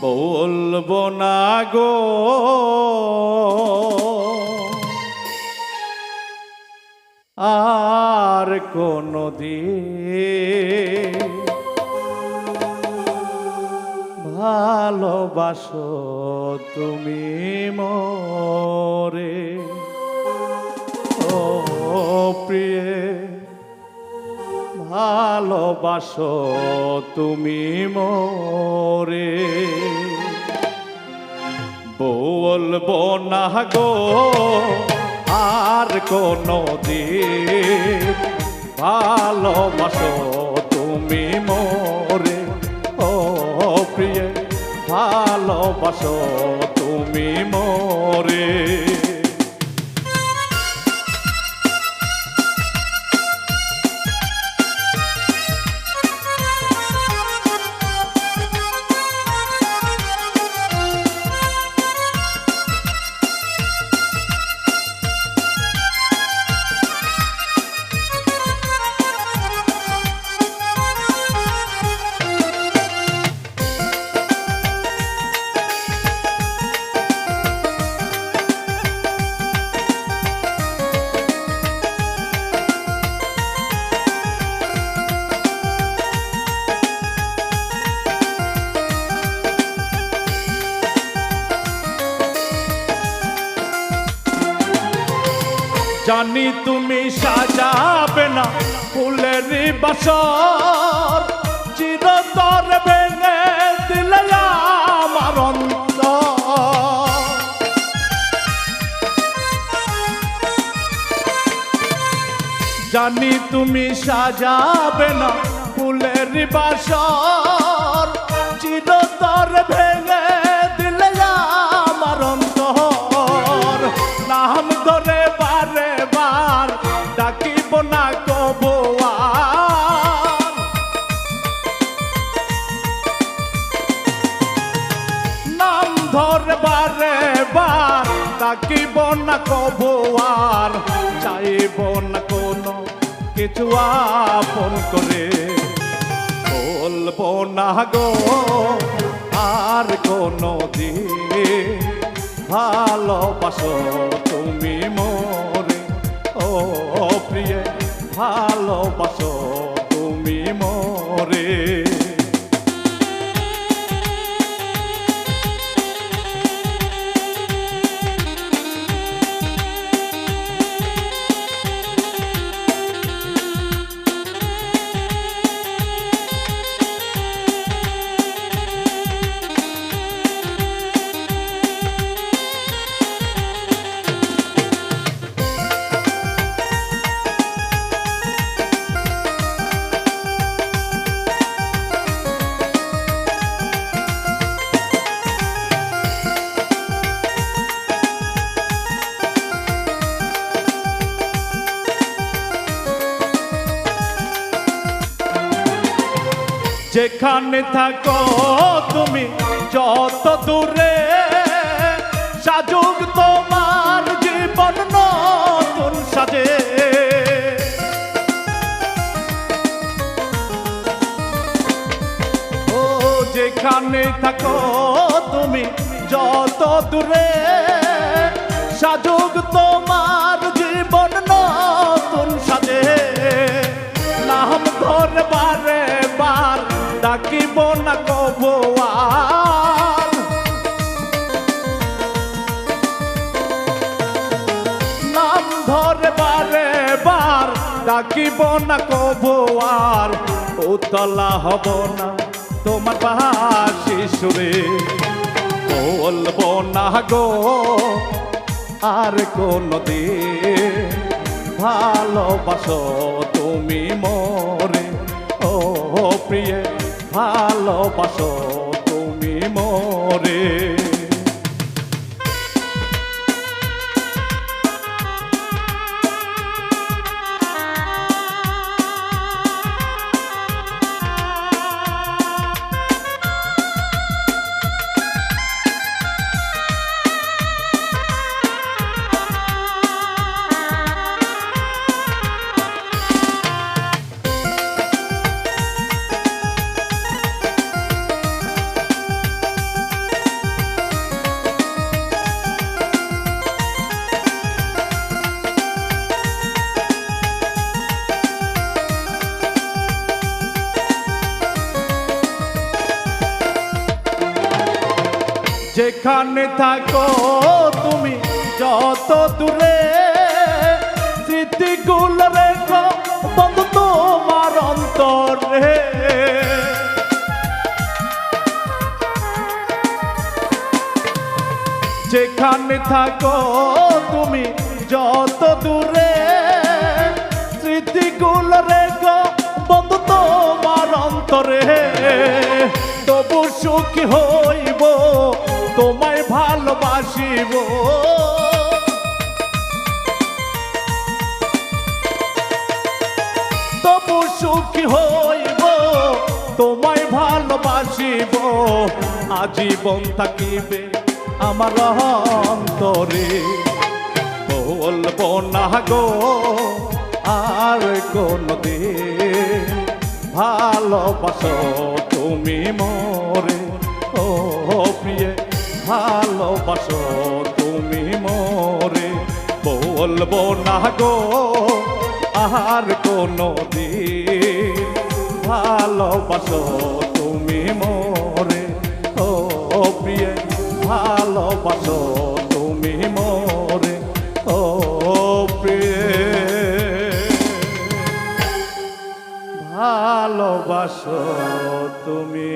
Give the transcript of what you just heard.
বলবো না গো আর কোনদিন ভালোবাসো তুমি মোরে ও প্রিয়ে ভালোবাসো তুমি মোরে বলবো না গো আর কোনদিন ভালোবাসো তুমি মোরে ও প্রিয়ে ভালোবাসো তুমি মোরে জানি তুমি সাজাবে না ফুলের বাসর চিরতর ভেঙে দিলে আমার অন্তর জানি তুমি সাজাবে না ফুলের বাসর চিরতর ভেঙে দিলে আমার অন্তর নাম ধরে বারে বার ডাকিব না কবো আর নাম ধরে বারে বার ডাকিব না কবো আর চাইব না কোনো কিছু আপন করে বলবো না গো আর কোনদিন ভালোবাসো তুমি মোরে ও প্রিয়ে ভালোবাসো তুমি মোরে যেখানে থাকো তুমি যত দূরে সাজুক তোমার জীবন নতুন সাজে ও যেখানে থাকো তুমি যত দূরে সাজুক তোমার জীবন নতুন সাজে নাম ধরে বারে বার ডাকিব না কবো আর নাম ধরে বারে বার ডাকিব না কবো আর উতলা হব না তোমার বাঁশি সুরে বলবো না গো আর কোনদিন ভালোবাসো তুমি মোরে ও প্রিয়ে ভালোবাসো তুমি মোরে যেখানে থাকো তুমি যত দূরে, স্মৃতিগুলো রেখো বন্ধু তোমার অন্তরে। যেখানে থাকো তুমি যত দূরে, স্মৃতিগুলো রেখো বন্ধু তোমার অন্তরে। তবু সুখী হইব তোমায় ভালোবাসিব, তবু সুখী হইব তোমায় ভালোবাসিব। আজীবন থাকিবে আমার অন্তরে, বলবো না গো আর কোনদিন ভালোবাসো তুমি মোরে। ও প্রিয়ে ভালোবাসো তুমি মোরে, বলবো না গো আর কোনদিন ভালোবাসো তুমি মোরে। ও প্রিয়ে ভালোবাসো তুমি মোরে। ও প্রিয়ে ভালোবাসো তুমি